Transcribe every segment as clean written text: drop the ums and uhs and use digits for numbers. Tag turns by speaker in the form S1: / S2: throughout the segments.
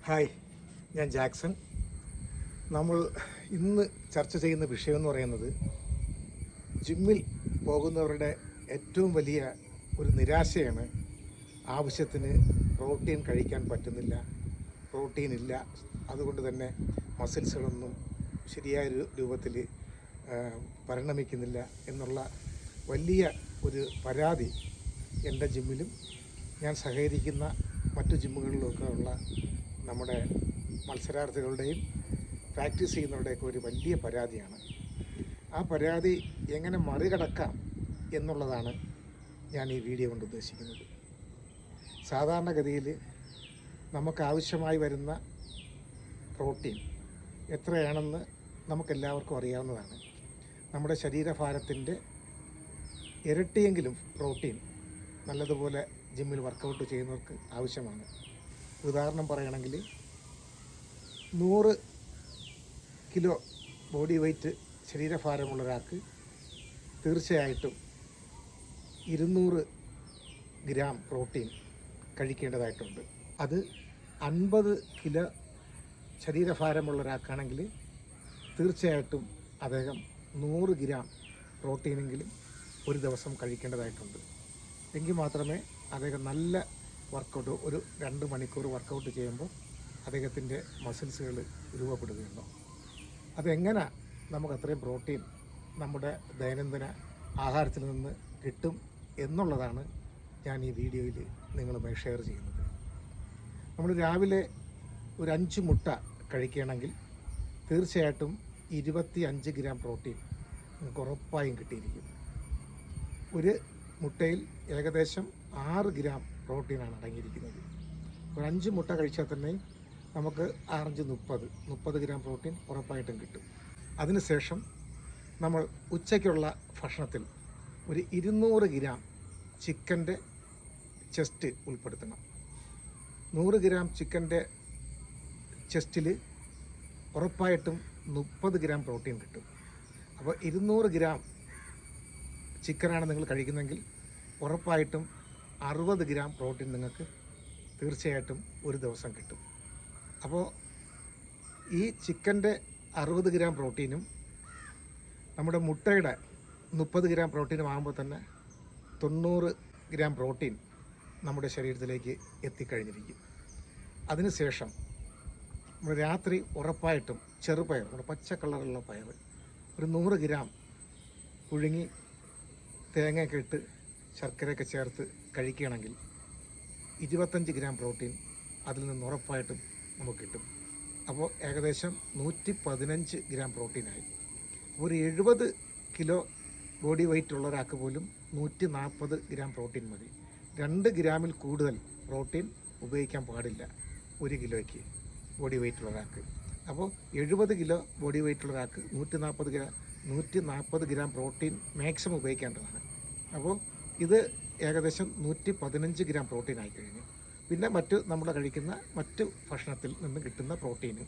S1: Hi, ഞാൻ Jackson. നമ്മൾ ഇന്ന് ചർച്ച ചെയ്യുന്ന വിഷയം എന്ന് പറയുന്നത് ജിമ്മിൽ പോകുന്നവരുടെ ഏറ്റവും വലിയ ഒരു നിരാശയാണ്. ആവശ്യത്തിന് പ്രോട്ടീൻ കഴിക്കാൻ പറ്റുന്നില്ല, പ്രോട്ടീൻ ഇല്ല, അതുകൊണ്ട് തന്നെ മസിൽസുകളൊന്നും ശരിയായ രൂപത്തിൽ പരിണമിക്കുന്നില്ല എന്നുള്ള വലിയ ഒരു പരാതി എൻ്റെ ജിമ്മിലും ഞാൻ സഹകരിക്കുന്ന മറ്റു ജിമ്മുകളിലൊക്കെ ഉള്ള നമ്മുടെ മത്സരാർത്ഥികളുടെയും പ്രാക്ടീസ് ചെയ്യുന്നവരുടെയൊക്കെ ഒരു വലിയ പരാതിയാണ്. ആ പരാതി എങ്ങനെ മറികടക്കാം എന്നുള്ളതാണ് ഞാൻ ഈ വീഡിയോ കൊണ്ട് ഉദ്ദേശിക്കുന്നത്. സാധാരണഗതിയിൽ നമുക്ക് ആവശ്യമായി വരുന്ന പ്രോട്ടീൻ എത്രയാണെന്ന് നമുക്കെല്ലാവർക്കും അറിയാവുന്നതാണ്. നമ്മുടെ ശരീരഭാരത്തിൻ്റെ ഇരട്ടിയെങ്കിലും പ്രോട്ടീൻ നല്ലതുപോലെ ജിമ്മിൽ വർക്കൗട്ട് ചെയ്യുന്നവർക്ക് ആവശ്യമാണ്. ഉദാഹരണം പറയുകയാണെങ്കിൽ 100 കിലോ ബോഡി വെയ്റ്റ് ശരീരഭാരമുള്ള ഒരാൾക്ക് തീർച്ചയായിട്ടും 200 ഗ്രാം പ്രോട്ടീൻ കഴിക്കേണ്ടതായിട്ടുണ്ട്. അത് 50 കിലോ ശരീരഭാരമുള്ള ഒരാൾക്കാണെങ്കിൽ തീർച്ചയായിട്ടും അദ്ദേഹം 100 ഗ്രാം പ്രോട്ടീനെങ്കിലും ഒരു ദിവസം കഴിക്കേണ്ടതായിട്ടുണ്ട്. എങ്കിൽ മാത്രമേ അദ്ദേഹം നല്ല വർക്കൗട്ട്, ഒരു 2 മണിക്കൂർ വർക്കൗട്ട് ചെയ്യുമ്പോൾ അദ്ദേഹത്തിൻ്റെ മസിൽസുകൾ രൂപപ്പെടുകയുള്ളൂ. അതെങ്ങനെ നമുക്ക് അത്രയും പ്രോട്ടീൻ നമ്മുടെ ദൈനംദിന ആഹാരത്തിൽ നിന്ന് കിട്ടും എന്നുള്ളതാണ് ഞാൻ ഈ വീഡിയോയിൽ നിങ്ങളുമായി ഷെയർ ചെയ്യുന്നത്. നമ്മൾ രാവിലെ ഒരു 5 മുട്ട കഴിക്കുകയാണെങ്കിൽ തീർച്ചയായിട്ടും 25 ഗ്രാം പ്രോട്ടീൻ നിങ്ങൾക്ക് ഉറപ്പായും കിട്ടിയിരിക്കും. ഒരു മുട്ടയിൽ ഏകദേശം 6 ഗ്രാം പ്രോട്ടീനാണ് അടങ്ങിയിരിക്കുന്നത്. ഒരു 5 മുട്ട കഴിച്ചാൽ തന്നെ നമുക്ക് 6 30 ഗ്രാം പ്രോട്ടീൻ ഉറപ്പായിട്ടും കിട്ടും. അതിനുശേഷം നമ്മൾ ഉച്ചയ്ക്കുള്ള ഭക്ഷണത്തിൽ ഒരു 200 ഗ്രാം ചിക്കൻ്റെ ചെസ്റ്റ് ഉൾപ്പെടുത്തണം. 100 ഗ്രാം ചിക്കൻ്റെ ചെസ്റ്റിൽ ഉറപ്പായിട്ടും 30 ഗ്രാം പ്രോട്ടീൻ കിട്ടും. അപ്പോൾ 200 ഗ്രാം ചിക്കനാണ് നിങ്ങൾ കഴിക്കുന്നതെങ്കിൽ ഉറപ്പായിട്ടും 60 ഗ്രാം പ്രോട്ടീൻ നിങ്ങൾക്ക് തീർച്ചയായിട്ടും ഒരു ദിവസം കിട്ടും. അപ്പോൾ ഈ ചിക്കൻ്റെ 60 ഗ്രാം പ്രോട്ടീനും നമ്മുടെ മുട്ടയുടെ 30 ഗ്രാം പ്രോട്ടീനും ആകുമ്പോൾ തന്നെ 90 ഗ്രാം പ്രോട്ടീൻ നമ്മുടെ ശരീരത്തിലേക്ക് എത്തിക്കഴിഞ്ഞിരിക്കും. അതിനുശേഷം നമ്മൾ രാത്രി ഉറപ്പായിട്ടും ചെറുപയർ, നമ്മുടെ പച്ച കളറുള്ള പയർ ഒരു 100 ഗ്രാം പുഴുങ്ങി തേങ്ങയൊക്കെ ഇട്ട് ശർക്കരയൊക്കെ ചേർത്ത് കഴിക്കുകയാണെങ്കിൽ 25 ഗ്രാം പ്രോട്ടീൻ അതിൽ നിന്ന് ഉറപ്പായിട്ടും നമുക്ക് കിട്ടും. അപ്പോൾ ഏകദേശം 115 ഗ്രാം പ്രോട്ടീനായി. ഒരു 70 കിലോ ബോഡി വെയ്റ്റ് ഉള്ള ഒരാൾക്ക് പോലും 140 ഗ്രാം പ്രോട്ടീൻ മതി. 2 ഗ്രാമിൽ കൂടുതൽ പ്രോട്ടീൻ ഉപയോഗിക്കാൻ പാടില്ല 1 കിലോയ്ക്ക് ബോഡി വെയ്റ്റ് ഉള്ള ഒരാൾക്ക്. അപ്പോൾ 70 കിലോ ബോഡി വെയ്റ്റ് ഉള്ള ഒരാൾക്ക് 140 ഗ്രാം പ്രോട്ടീൻ മാക്സിമം ഉപയോഗിക്കേണ്ടതാണ്. അപ്പോൾ ഇത് ഏകദേശം 115 ഗ്രാം പ്രോട്ടീൻ ആയിക്കഴിഞ്ഞു. പിന്നെ നമ്മൾ കഴിക്കുന്ന മറ്റ് ഭക്ഷണത്തിൽ നിന്ന് കിട്ടുന്ന പ്രോട്ടീന്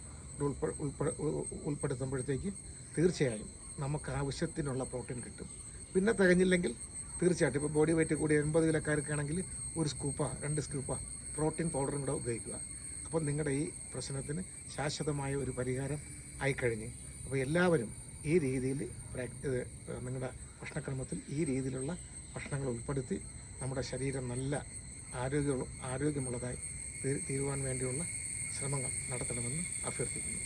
S1: ഉൾപ്പെടുത്തുമ്പോഴത്തേക്ക് തീർച്ചയായും നമുക്ക് ആവശ്യത്തിനുള്ള പ്രോട്ടീൻ കിട്ടും. പിന്നെ തികഞ്ഞില്ലെങ്കിൽ തീർച്ചയായിട്ടും ഇപ്പോൾ ബോഡി വെയ്റ്റ് കൂടി 80 കിലോക്കാർക്കാണെങ്കിൽ 1 സ്കൂപ്പോ 2 സ്കൂപ്പോ പ്രോട്ടീൻ പൗഡറും കൂടെ ഉപയോഗിക്കുക. അപ്പോൾ നിങ്ങളുടെ ഈ പ്രശ്നത്തിന് ശാശ്വതമായ ഒരു പരിഹാരം ആയിക്കഴിഞ്ഞ്. അപ്പോൾ എല്ലാവരും ഈ രീതിയിൽ നിങ്ങളുടെ ഭക്ഷണക്രമത്തിൽ ഈ രീതിയിലുള്ള ഭക്ഷണങ്ങൾ ഉൾപ്പെടുത്തി നമ്മുടെ ശരീരം നല്ല ആരോഗ്യമുള്ളതായി തീരുവാൻ വേണ്ടിയുള്ള ശ്രമങ്ങൾ നടത്തണമെന്ന് അഭ്യർത്ഥിക്കുന്നു.